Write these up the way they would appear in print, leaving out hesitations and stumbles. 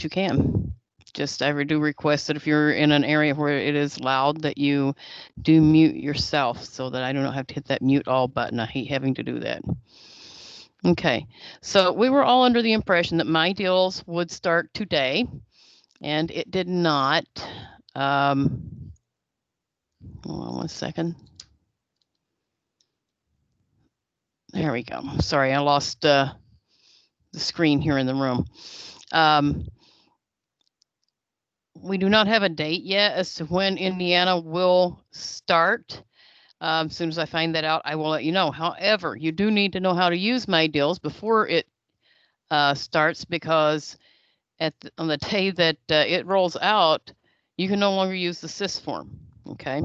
you can. Just I do request that if you're in an area where it is loud, that you do mute yourself so that I do not have to hit that mute all button. I hate having to do that. Okay, so we were all under the impression that My Deals would start today, and it did not. Hold on one second. There we go. Sorry, I lost the screen here in the room. We do not have a date yet as to when Indiana will start. As soon as I find that out, I will let you know. However, you do need to know how to use My Deals before it starts, because on the day that it rolls out, you can no longer use the SIS form. Okay.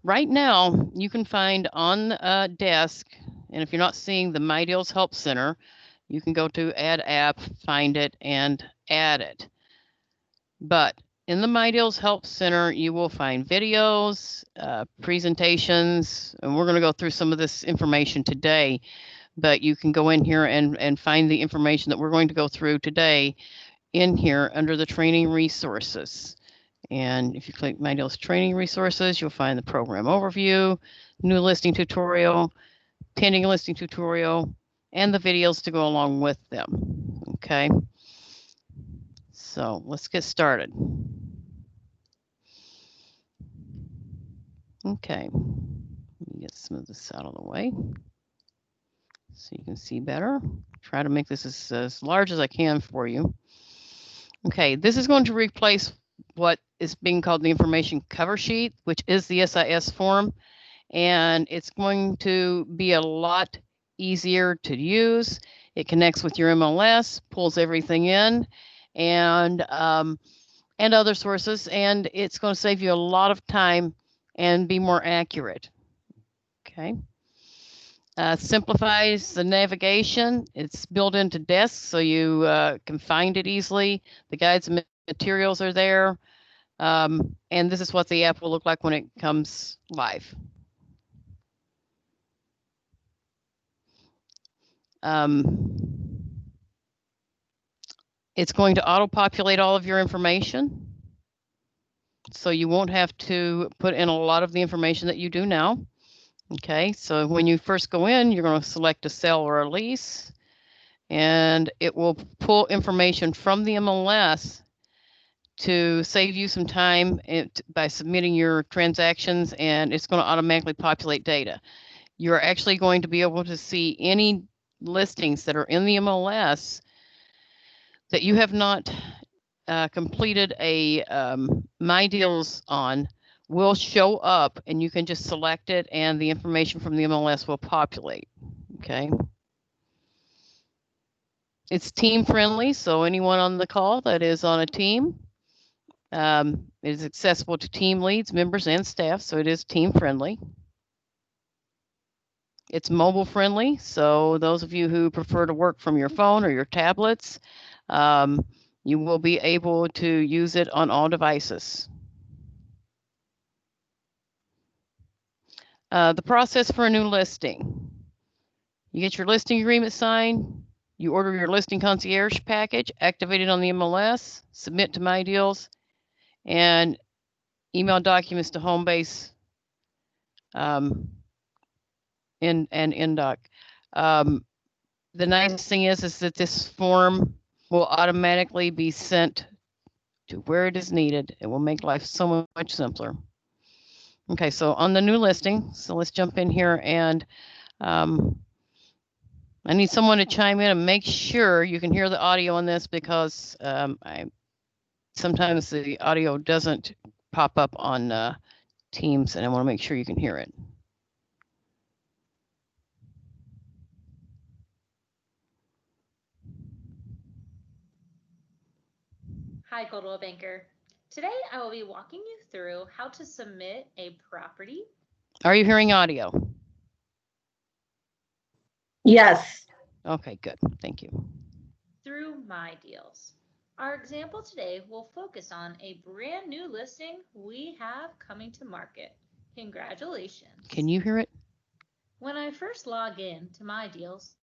Right now, you can find on desk, and if you're not seeing the My Deals Help Center, you can go to Add App, find it, and add it. But in the My Deals Help Center, you will find videos, presentations, and we're going to go through some of this information today. But you can go in here and find the information that we're going to go through today in here under the training resources. And if you click My Deals Training Resources, you'll find the program overview, new listing tutorial, pending listing tutorial, and the videos to go along with them. Okay. So let's get started. Okay. Let me get some of this out of the way so you can see better. Try to make this as large as I can for you. Okay, this is going to replace what is being called the information cover sheet, which is the SIS form, and it's going to be a lot easier to use. It connects with your MLS, pulls everything in, and other sources, and it's going to save you a lot of time and be more accurate. Okay. Simplifies the navigation. It's built into desks so you can find it easily. The guides and materials are there. And this is what the app will look like when it comes live. It's going to auto-populate all of your information, so you won't have to put in a lot of the information that you do now. Okay, so when you first go in, you're going to select a sell or a lease, and it will pull information from the MLS to save you some time by submitting your transactions, and it's going to automatically populate data. You're actually going to be able to see any listings that are in the MLS that you have not completed a My Deals on will show up, and you can just select it and the information from the MLS will populate. Okay. It's team friendly, so anyone on the call that is on a team is accessible to team leads, members, and staff, so it is team friendly. It's mobile friendly, so those of you who prefer to work from your phone or your tablets, you will be able to use it on all devices. The process for a new listing. You get your listing agreement signed, you order your listing concierge package, activate it on the MLS, submit to My Deals, and email documents to Homebase and InDoc. The nice thing is that this form will automatically be sent to where it is needed. It will make life so much simpler. Okay, so on the new listing, so let's jump in here, and I need someone to chime in and make sure you can hear the audio on this, because sometimes the audio doesn't pop up on Teams, and I want to make sure you can hear it. Hi, Coldwell Banker. Today I will be walking you through how to submit a property. Are you hearing audio? Yes. Okay, good. Thank you. Through My Deals. Our example today will focus on a brand new listing we have coming to market. Congratulations. Can you hear it? When I first log in to My Deals,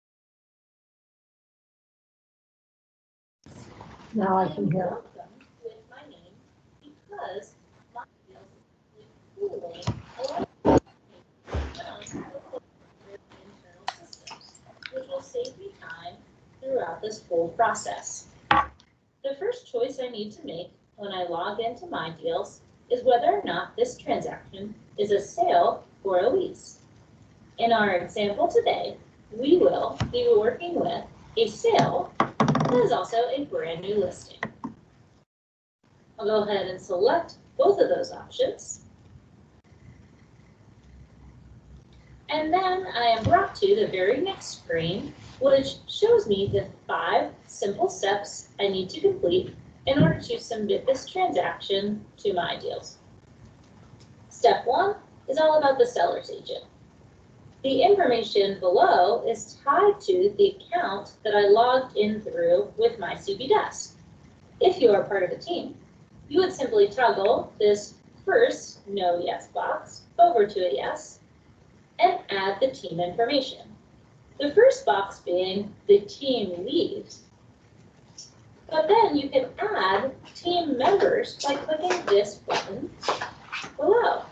Now I can hear. Welcome with my name because my deals is pooling a lot of information from their internal systems, which will save me time throughout this whole process. The first choice I need to make when I log into my deals is whether or not this transaction is a sale or a lease. In our example today, we will be working with a sale that is also a brand new listing. I'll go ahead and select both of those options. And then I am brought to the very next screen, which shows me the 5 simple steps I need to complete in order to submit this transaction to my deals. Step 1 is all about the seller's agent. The information below is tied to the account that I logged in through with my CB Desk. If you are part of a team, you would simply toggle this first no yes box over to a yes and add the team information. The first box being the team lead. But then you can add team members by clicking this button below.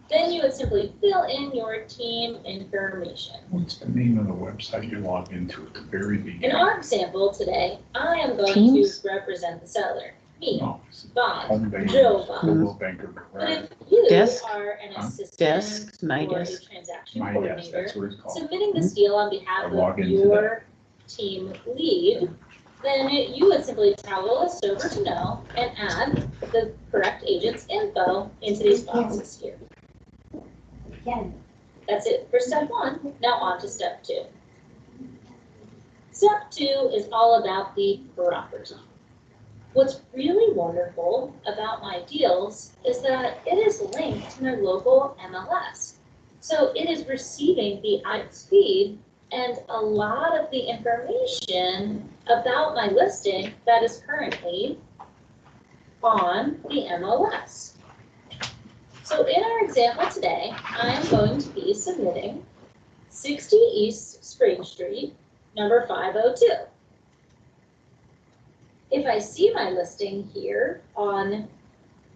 Then you would simply fill in your team information. What's the name of the website you log into at the very beginning? In our example today, I am going Teams? to represent the seller, me, Oh, it's Bob, Home Bank, Joe Bob. Global Bank of But if Colorado. you Desk? are an Huh? assistant Desk, my or desk. a transaction My yes, coordinator, that's what it's called. submitting this deal on behalf I of log into your team lead, then you would simply toggle this over to no and add the correct agent's info into these boxes here. That's it for step 1. Now on to step 2. Step 2 is all about the property. What's really wonderful about my deals is that it is linked to my local MLS. So it is receiving the ICE feed and a lot of the information about my listing that is currently on the MLS. So in our example today, I am going to be submitting 60 East Spring Street, number 502. If I see my listing here on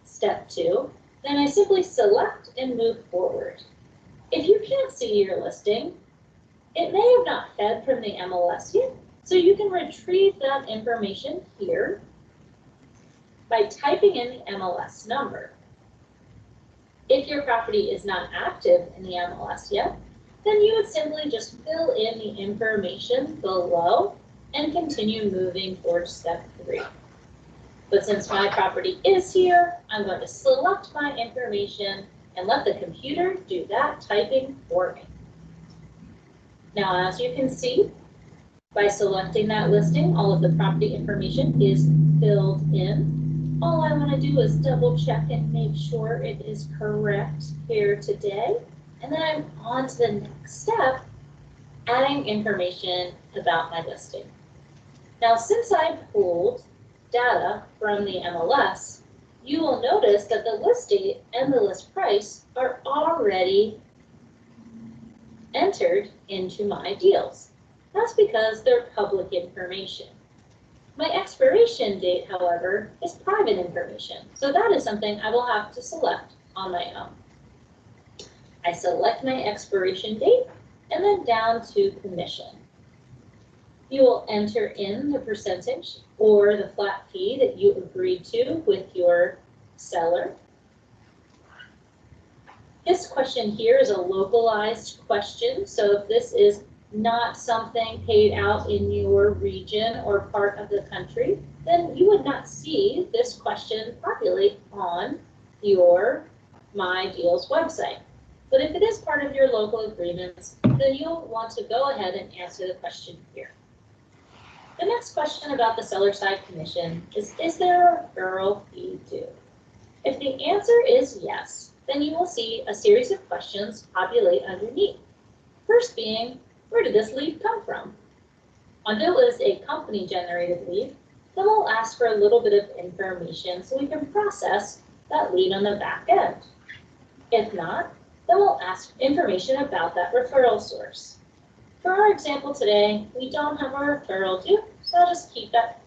step 2, then I simply select and move forward. If you can't see your listing, it may have not fed from the MLS yet, so you can retrieve that information here by typing in the MLS number. If your property is not active in the MLS yet, then you would simply just fill in the information below and continue moving towards step 3. But since my property is here, I'm going to select my information and let the computer do that typing for me. Now, as you can see, by selecting that listing, all of the property information is filled in. All I want to do is double check and make sure it is correct here today. And then I'm on to the next step, adding information about my listing. Now, since I pulled data from the MLS, you will notice that the list date and the list price are already entered into my deals. That's because they're public information. My expiration date, however, is private information, so that is something I will have to select on my own. I select my expiration date and then down to commission. You will enter in the percentage or the flat fee that you agreed to with your seller. This question here is a localized question, so if this is not something paid out in your region or part of the country, then you would not see this question populate on your My Deals website. But if it is part of your local agreements, then you'll want to go ahead and answer the question here. The next question about the seller side commission is there a referral fee due? If the answer is yes, then you will see a series of questions populate underneath. First being, where did this lead come from? If it was a company-generated lead, then we'll ask for a little bit of information so we can process that lead on the back end. If not, then we'll ask information about that referral source. For our example today, we don't have a referral due, so I'll just keep that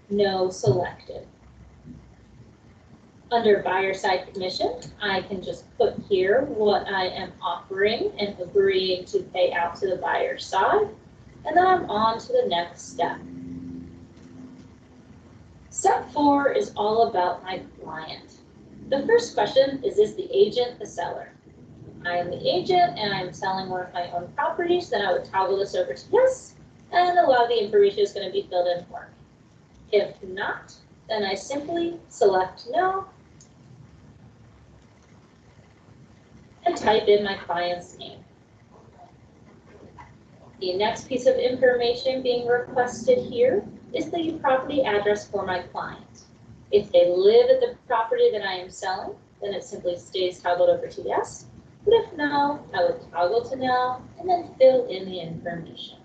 No selected. Under buyer side commission, I can just put here what I am offering and agreeing to pay out to the buyer side, and then I'm on to the next step. Step 4 is all about my client. The first question is the agent the seller? I am the agent and I'm selling one of my own properties, then I would toggle this over to yes, and a lot of the information is going to be filled in for me. If not, then I simply select no and type in my client's name. The next piece of information being requested here is the property address for my client. If they live at the property that I am selling, then it simply stays toggled over to yes. But if no, I would toggle to no and then fill in the information.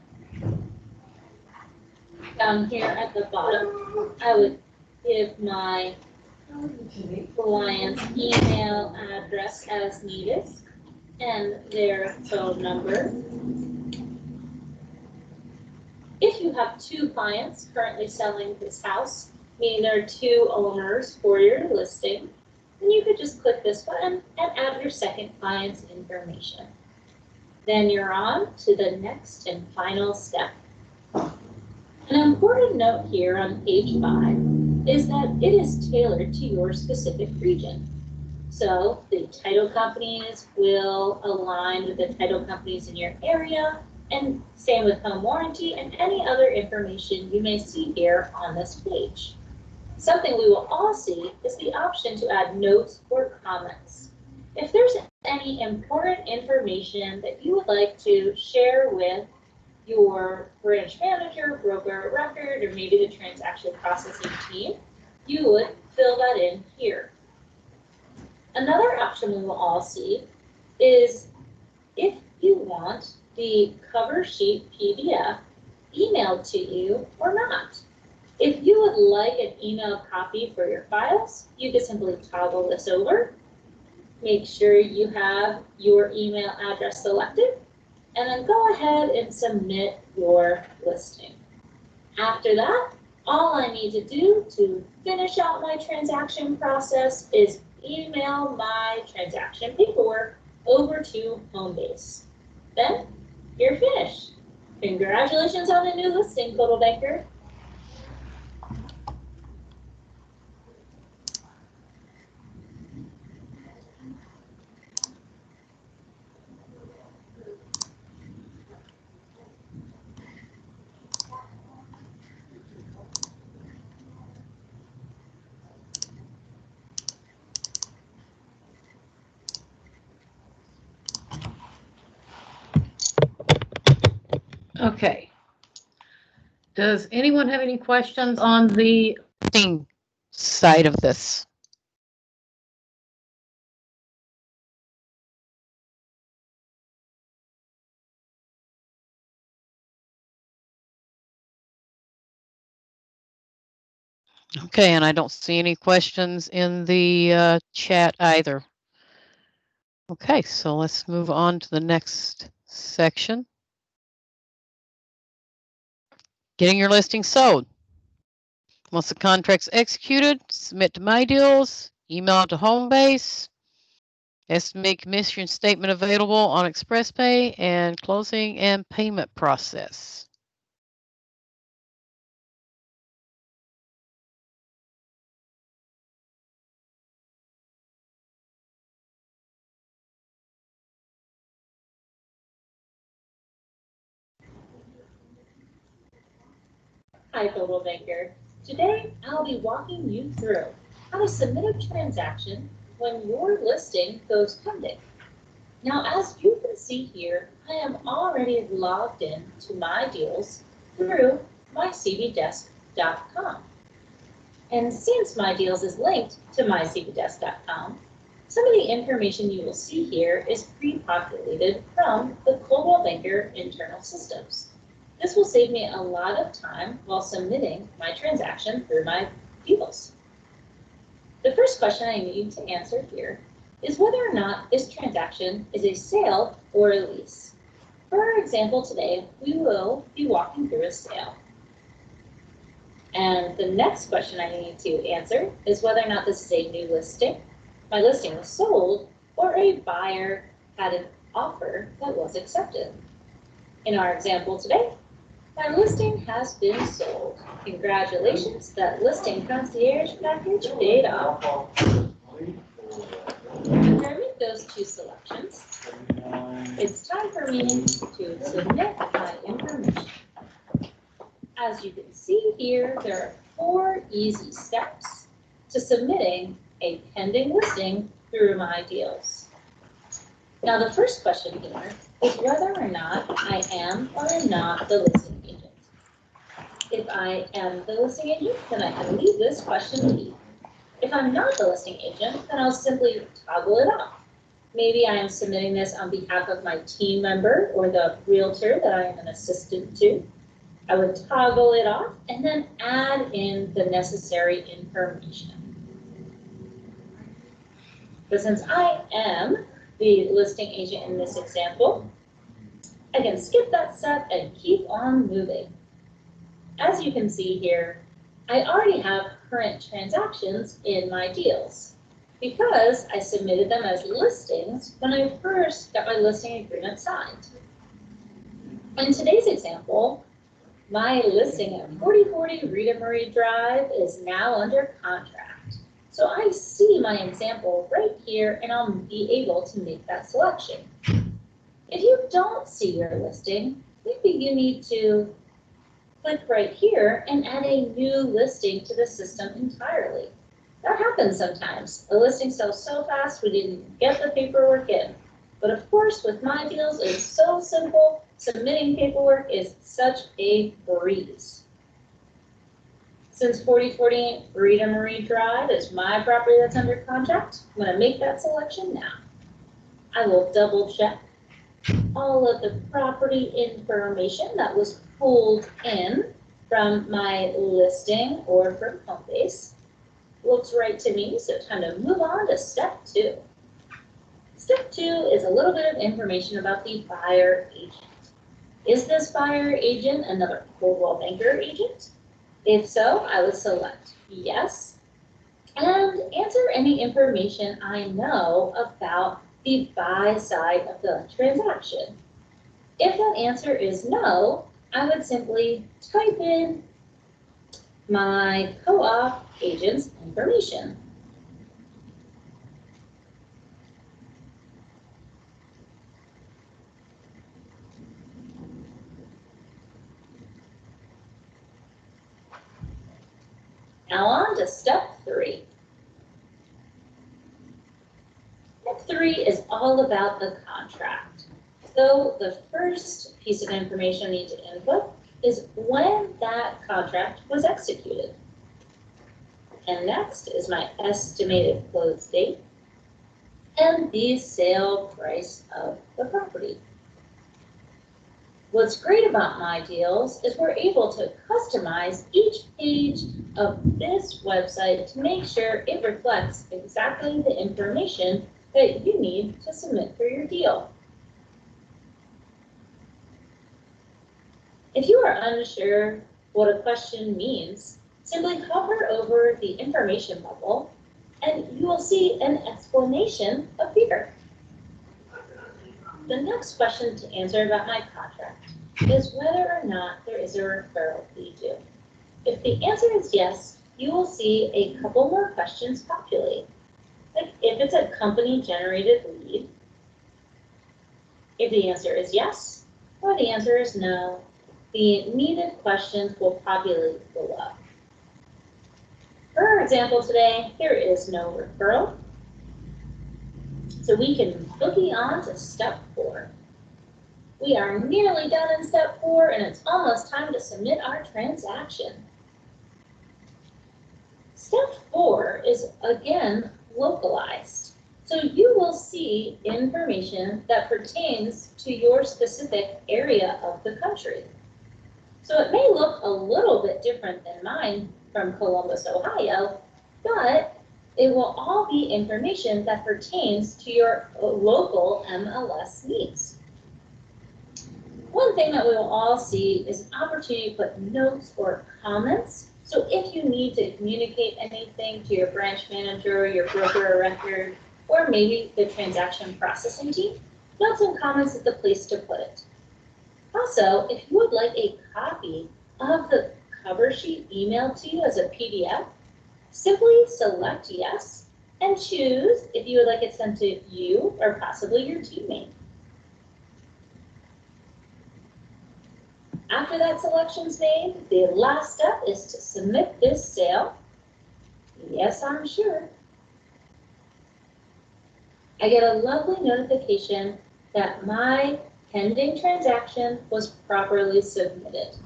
Down here at the bottom, I would give my client's email address as needed and their phone number. If you have 2 clients currently selling this house, meaning there are 2 owners for your listing, then you could just click this button and add your second client's information. Then you're on to the next and final step. An important note here on page 5 is that it is tailored to your specific region. So the title companies will align with the title companies in your area, and same with home warranty and any other information you may see here on this page. Something we will all see is the option to add notes or comments. If there's any important information that you would like to share with your branch manager, broker of record, or maybe the transaction processing team, you would fill that in here. Another option we will all see is if you want the cover sheet PDF emailed to you or not. If you would like an email copy for your files, you can simply toggle this over, make sure you have your email address selected, and then go ahead and submit your listing. After that, all I need to do to finish out my transaction process is email my transaction paperwork over to Homebase. Then you're finished. Congratulations on a new listing, Coldwell Banker. Okay. Does anyone have any questions on the listing side of this? Okay, and I don't see any questions in the chat either. Okay, so let's move on to the next section. Getting your listing sold. Once the contract's executed, submit to My Deals, email to Homebase, estimate commission statement available on ExpressPay, and closing and payment process. Hi, Coldwell Banker. Today, I'll be walking you through how to submit a transaction when your listing goes pending. Now, as you can see here, I am already logged in to My Deals through mycbdesk.com. And since My Deals is linked to mycbdesk.com, some of the information you will see here is pre-populated from the Coldwell Banker internal systems. This will save me a lot of time while submitting my transaction through My Deals. The first question I need to answer here is whether or not this transaction is a sale or a lease. For our example today, we will be walking through a sale. And And the next question I need to answer is whether or not this is a new listing, my listing was sold, or a buyer had an offer that was accepted. In our example today, my listing has been sold. Congratulations, that listing concierge package paid off. After I make those two selections, it's time for me to submit my information. As you can see here, there are 4 easy steps to submitting a pending listing through My Deals. Now, the first question here is whether or not I am or am not the listing agent. If I am the listing agent, then I can leave this question be. If I'm not the listing agent, then I'll simply toggle it off. Maybe I am submitting this on behalf of my team member or the realtor that I am an assistant to. I would toggle it off and then add in the necessary information. But since I am the listing agent in this example, I can skip that step and keep on moving. As you can see here, I already have current transactions in My Deals because I submitted them as listings when I first got my listing agreement signed. In today's example, my listing at 4040 Rita Marie Drive is now under contract. So I see my example right here and I'll be able to make that selection. If you don't see your listing, maybe you need to click right here and add a new listing to the system entirely. That happens sometimes. A listing sells so fast we didn't get the paperwork in. But of course, with My Deals, it's so simple. Submitting paperwork is such a breeze. Since 4040 Rita Marie Drive is my property that's under contract, I'm going to make that selection now. I will double check all of the property information that was pulled in from my listing or from Homebase. Looks right to me, so time to move on to step 2. Step 2 is a little bit of information about the buyer agent. Is this buyer agent another Coldwell Banker agent? If so, I would select yes and answer any information I know about the buy side of the transaction. If that answer is no, I would simply type in my co-op agent's information. Now on to step 3. Step 3 is all about the contract. So the first piece of information I need to input is when that contract was executed. And next is my estimated close date and the sale price of the property. What's great about My Deals is we're able to customize each page of this website to make sure it reflects exactly the information that you need to submit for your deal. If you are unsure what a question means, simply hover over the information bubble and you will see an explanation appear. The next question to answer about my contract is whether or not there is a referral fee due. If the answer is yes, you will see a couple more questions populate. Like if it's a company-generated lead, if the answer is yes, or the answer is no, the needed questions will populate below. For our example today, there is no referral. So we can boogie on to step 4. We are nearly done in step 4 and it's almost time to submit our transaction. Step 4 is again localized. So you will see information that pertains to your specific area of the country. So it may look a little bit different than mine from Columbus, Ohio, but it will all be information that pertains to your local MLS needs. One thing that we will all see is an opportunity to put notes or comments So if you need to communicate anything to your branch manager, your broker of record, or maybe the transaction processing team, notes and comments is the place to put it. Also, if you would like a copy of the cover sheet emailed to you as a PDF, simply select yes and choose if you would like it sent to you or possibly your teammate. After that selection's made, the last step is to submit this sale. Yes, I'm sure. I get a lovely notification that my pending transaction was properly submitted.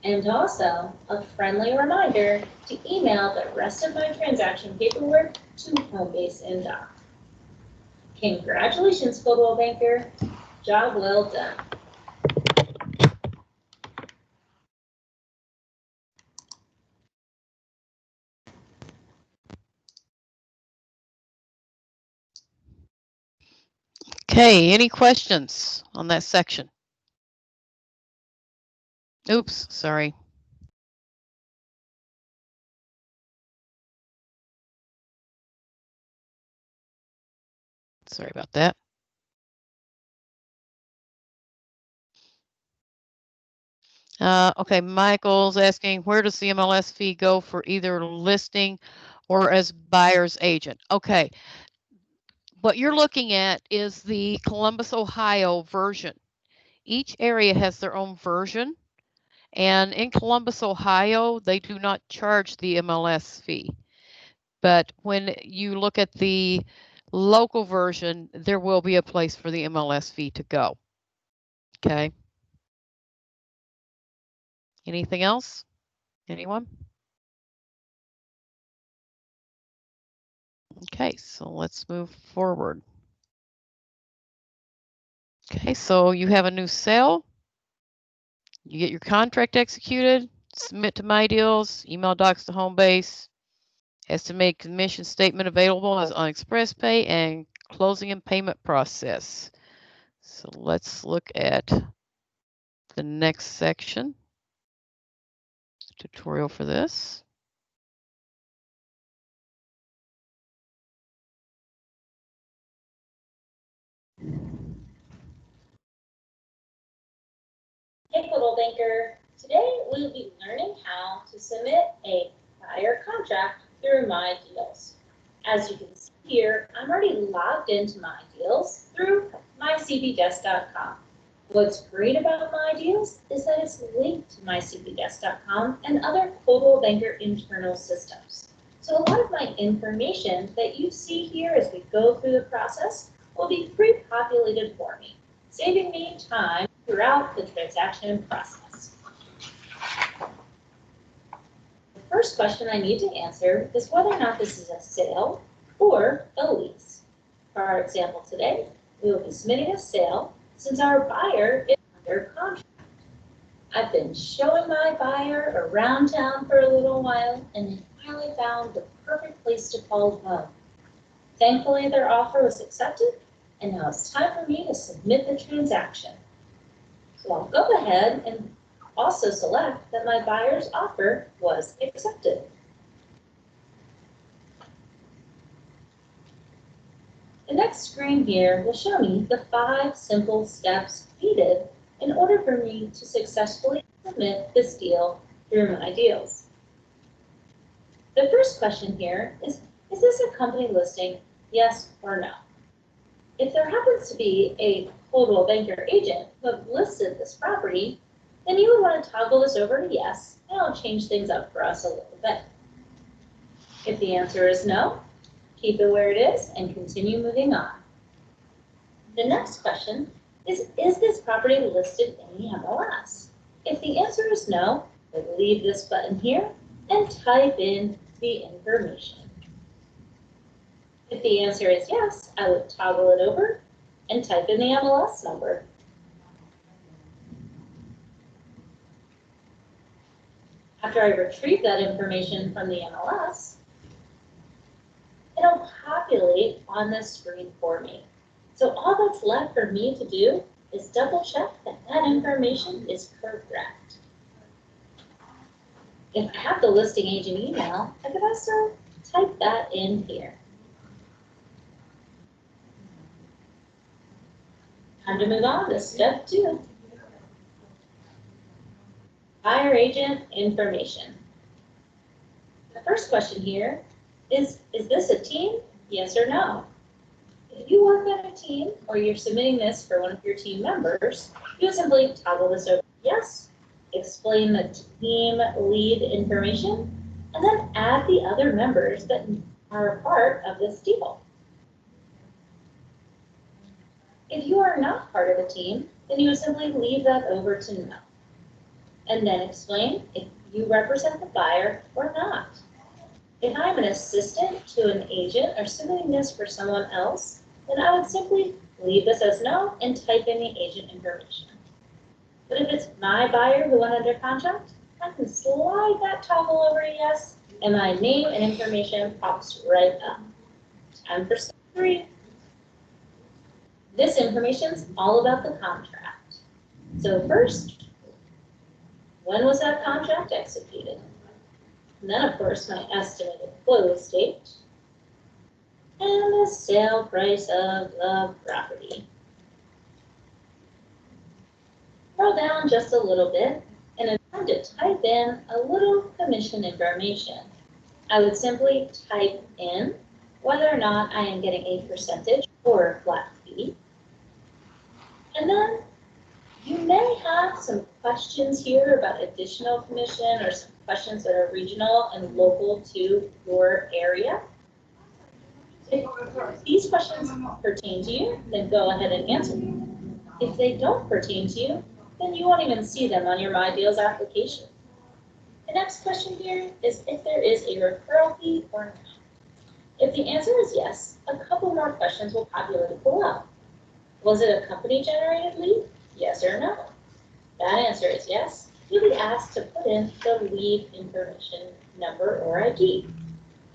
And also a friendly reminder to email the rest of my transaction paperwork to Homebase Indoc. Congratulations, Coldwell Banker. Job well done. Okay, any questions on that section? Oops, sorry. Sorry about that. Okay, Michael's asking, where does the MLS fee go for either listing or as buyer's agent? Okay, what you're looking at is the Columbus, Ohio version. Each area has their own version, and in Columbus, Ohio, they do not charge the MLS fee. But when you look at the local version, there will be a place for the MLS fee to go. Okay. Anything else? Anyone? Okay, so let's move forward. Okay, so you have a new sale. You get your contract executed, submit to MyDeals, email docs to Homebase, estimate commission statement available as on ExpressPay, and closing and payment process. So let's look at the next section. Tutorial for this. Hey, Coldwell Banker. Today we will be learning how to submit a buyer contract through MyDeals. As you can see here, I'm already logged into MyDeals through mycbdesk.com. What's great about MyDeals is that it's linked to mycbdesk.com and other Coldwell Banker internal systems. So a lot of my information that you see here as we go through the process will be pre-populated for me, saving me time throughout the transaction process. The first question I need to answer is whether or not this is a sale or a lease. For our example today, we will be submitting a sale since our buyer is under contract. I've been showing my buyer around town for a little while and finally found the perfect place to call home. Thankfully, their offer was accepted, and now it's time for me to submit the transaction. So I'll go ahead and also select that my buyer's offer was accepted. The next screen here will show me the 5 simple steps needed in order for me to successfully submit this deal through MyDeals. The first question here is this a company listing, yes or no? If there happens to be a Coldwell Banker agent who have listed this property, then you would want to toggle this over to yes, and it'll change things up for us a little bit. If the answer is no, keep it where it is and continue moving on. The next question is this property listed in the MLS? If the answer is no, then leave this button here and type in the information. If the answer is yes, I would toggle it over and type in the MLS number. After I retrieve that information from the MLS, it'll populate on the screen for me. So all that's left for me to do is double check that that information is correct. If I have the listing agent email, I could also type that in here. Time to move on to step 2. Buyer agent information. The first question here is this a team? Yes or no? If you work on a team or you're submitting this for one of your team members, you would simply toggle this over to yes, explain the team lead information, and then add the other members that are a part of this deal. If you are not part of a team, then you would simply leave that over to no. And then explain if you represent the buyer or not. If I'm an assistant to an agent or submitting this for someone else, then I would simply leave this as no and type in the agent information. But if it's my buyer who went under contract, I can slide that toggle over to yes, and my name and information pops right up. Time for step 3. This information is all about the contract. So first, when was that contract executed? And then, of course, my estimated close date and the sale price of the property. Scroll down just a little bit, and it's time to type in a little commission information. I would simply type in whether or not I am getting a percentage or a flat fee. And then you may have some questions here about additional commission or some questions that are regional and local to your area. If these questions pertain to you, then go ahead and answer them. If they don't pertain to you, then you won't even see them on your MyDeals application. The next question here is if there is a referral fee or not. If the answer is yes, a couple more questions will populate below. Was it a company-generated lead? Yes or no? That answer is yes. You'll be asked to put in the lead information number or ID.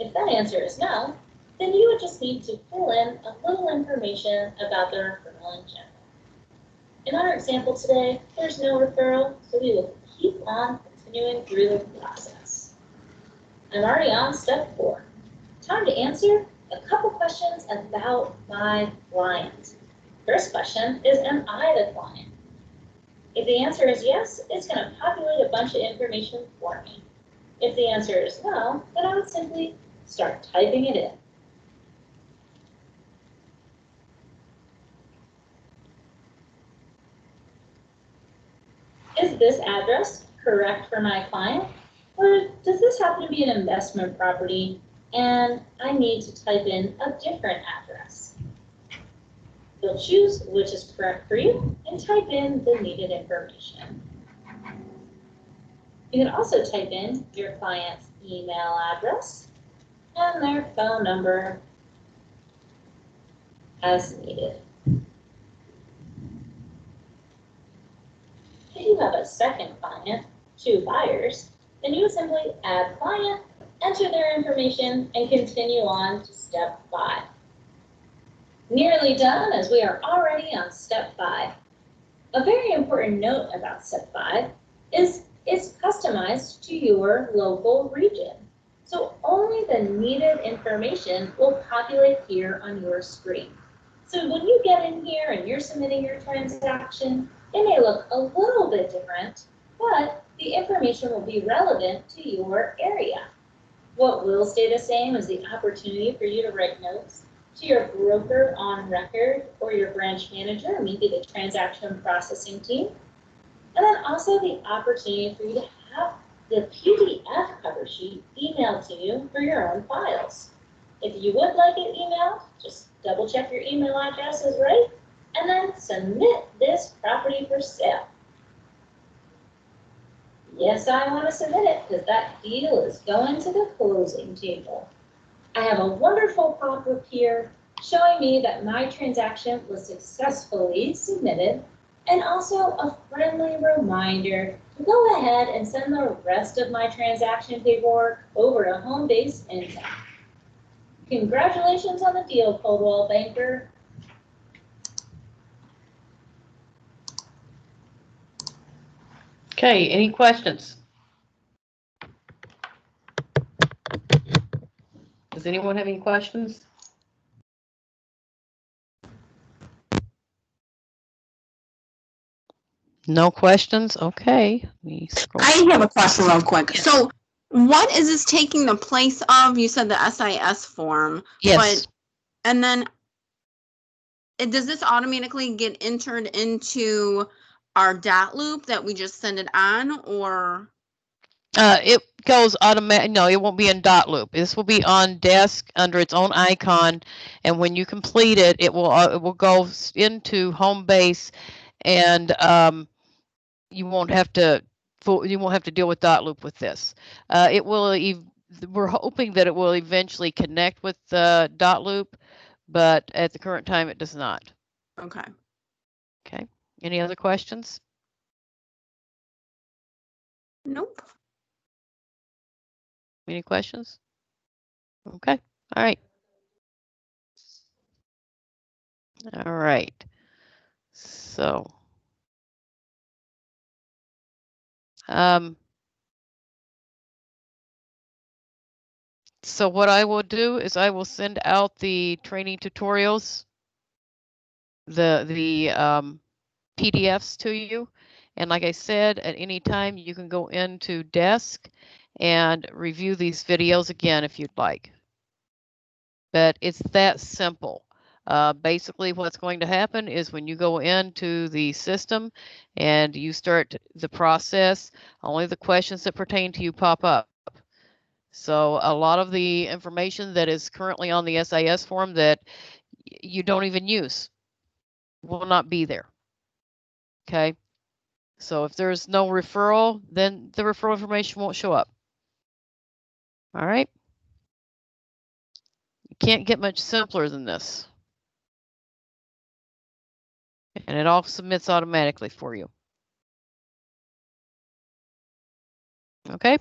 If that answer is no, then you would just need to fill in a little information about the referral in general. In our example today, there's no referral, so we will keep on continuing through the process. I'm already on step 4. Time to answer a couple questions about my client. First question is, am I the client? If the answer is yes, it's going to populate a bunch of information for me. If the answer is no, then I would simply start typing it in. Is this address correct for my client? Or does this happen to be an investment property and I need to type in a different address? You'll choose which is correct for you and type in the needed information. You can also type in your client's email address and their phone number as needed. If you have a second client, 2 buyers, then you would simply add client, enter their information, and continue on to step 5. Nearly done, as we are already on step 5. A very important note about step 5 is it's customized to your local region. So only the needed information will populate here on your screen. So when you get in here and you're submitting your transaction, it may look a little bit different, but the information will be relevant to your area. What will stay the same is the opportunity for you to write notes to your broker on record or your branch manager, or maybe the transaction processing team. And then also the opportunity for you to have the PDF cover sheet emailed to you for your own files. If you would like it emailed, just double check your email address is right, and then submit this property for sale. Yes, I want to submit it because that deal is going to the closing table. I have a wonderful pop-up here showing me that my transaction was successfully submitted, and also a friendly reminder to go ahead and send the rest of my transaction paperwork over to Homebase Intel. Congratulations on the deal, Coldwell Banker. Okay, any questions? Does anyone have any questions? No questions? Okay. Let me scroll. I have a question real quick. Yes. So what is this taking the place of? You said the SIS form. Yes. And then does this automatically get entered into our dot loop that we just send it on, or? It goes automatic. No, it won't be in dot loop. This will be on desk under its own icon, and when you complete it, it will go into home base, and you won't have to deal with dot loop with this. It will. We're hoping that it will eventually connect with dot loop, but at the current time, it does not. Okay. Okay. Any other questions? Nope. Any questions? Okay. All right. All right. So, so what I will do is I will send out the training tutorials, the PDFs to you. And like I said, at any time you can go into Desk and review these videos again if you'd like. But it's that simple. Basically what's going to happen is when you go into the system and you start the process, only the questions that pertain to you pop up. So a lot of the information that is currently on the SIS form that you don't even use will not be there. Okay. So if there's no referral, then the referral information won't show up. All right. You can't get much simpler than this. And it all submits automatically for you. Okay.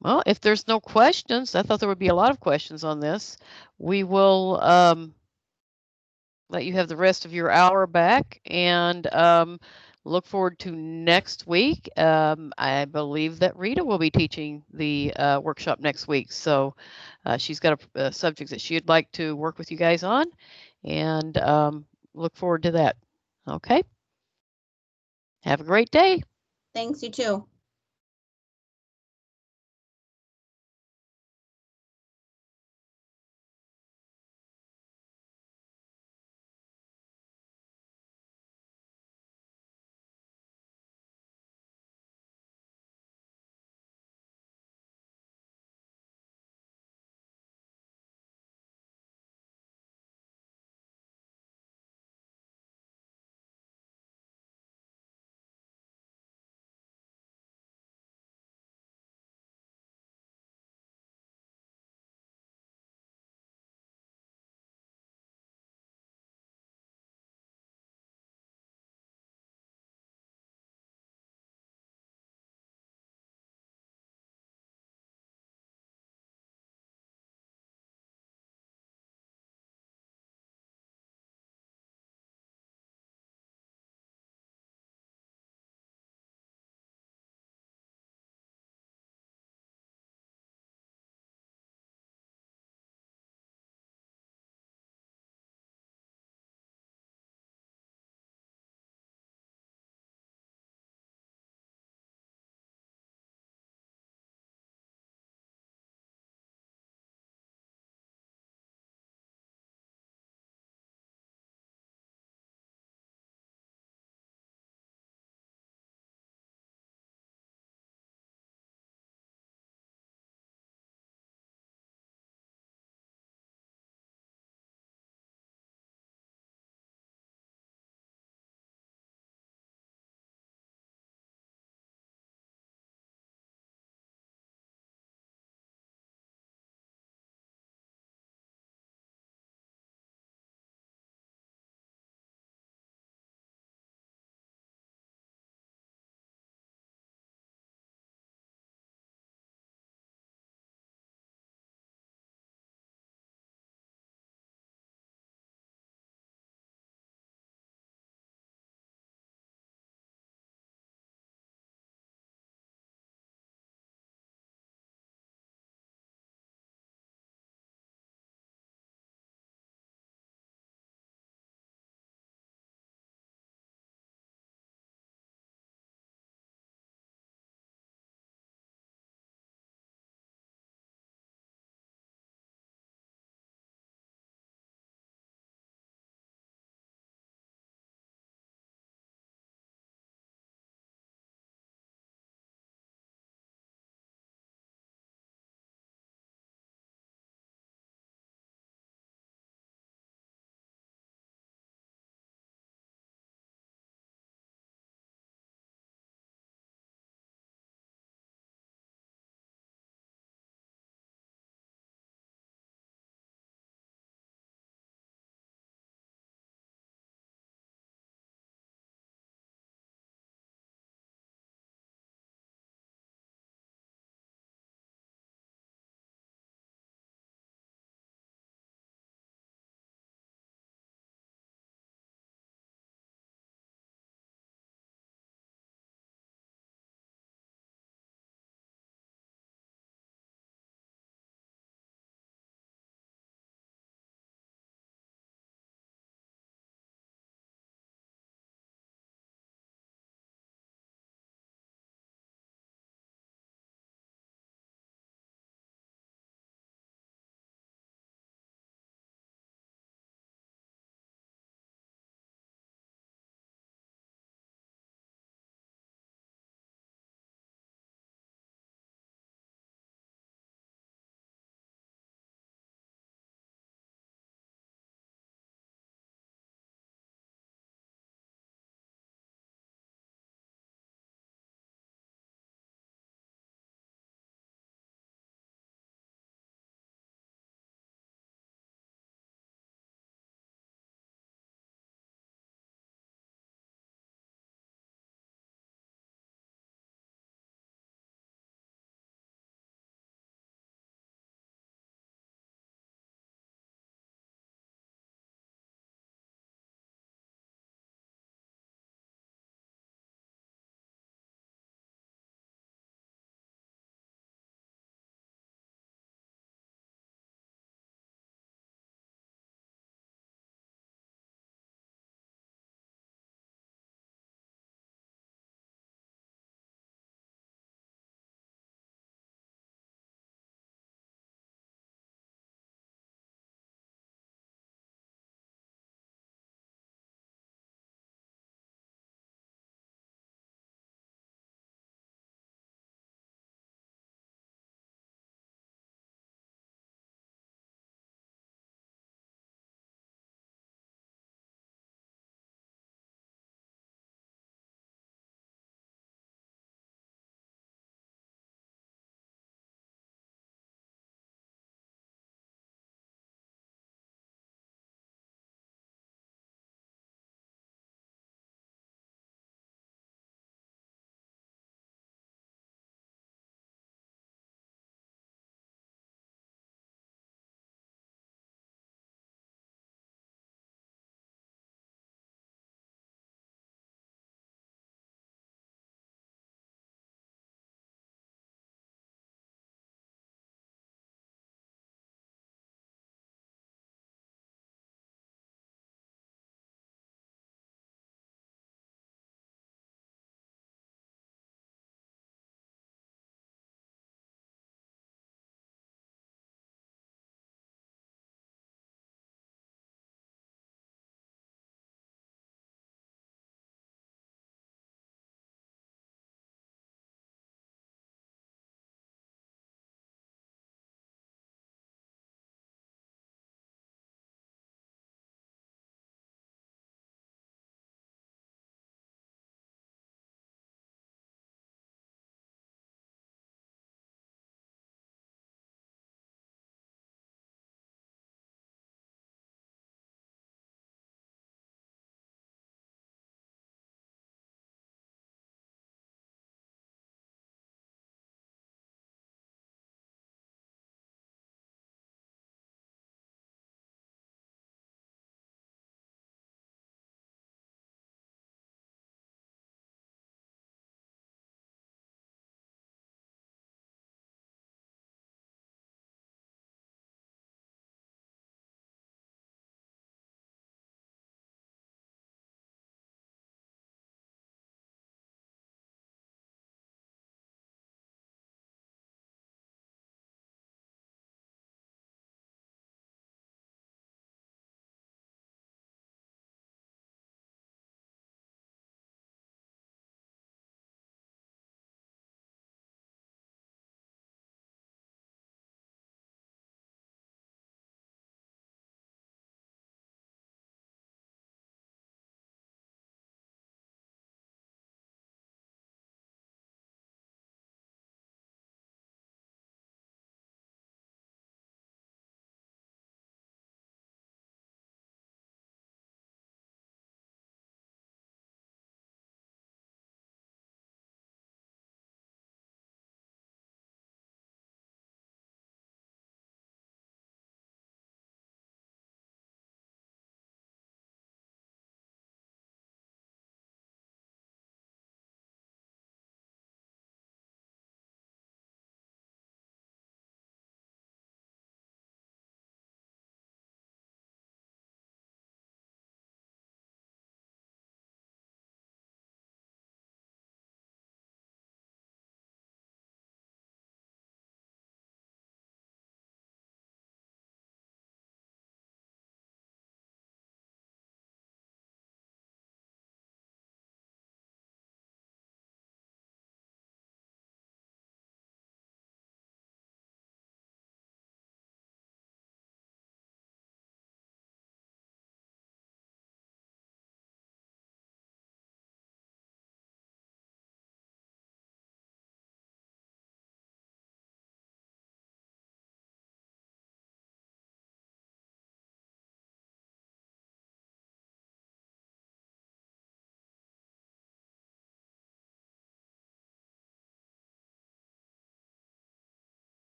Well, if there's no questions, I thought there would be a lot of questions on this. We will let you have the rest of your hour back and look forward to next week. I believe that Rita will be teaching the workshop next week. So she's got a subject that she'd like to work with you guys on, and look forward to that. Okay. Have a great day. Thanks, you too.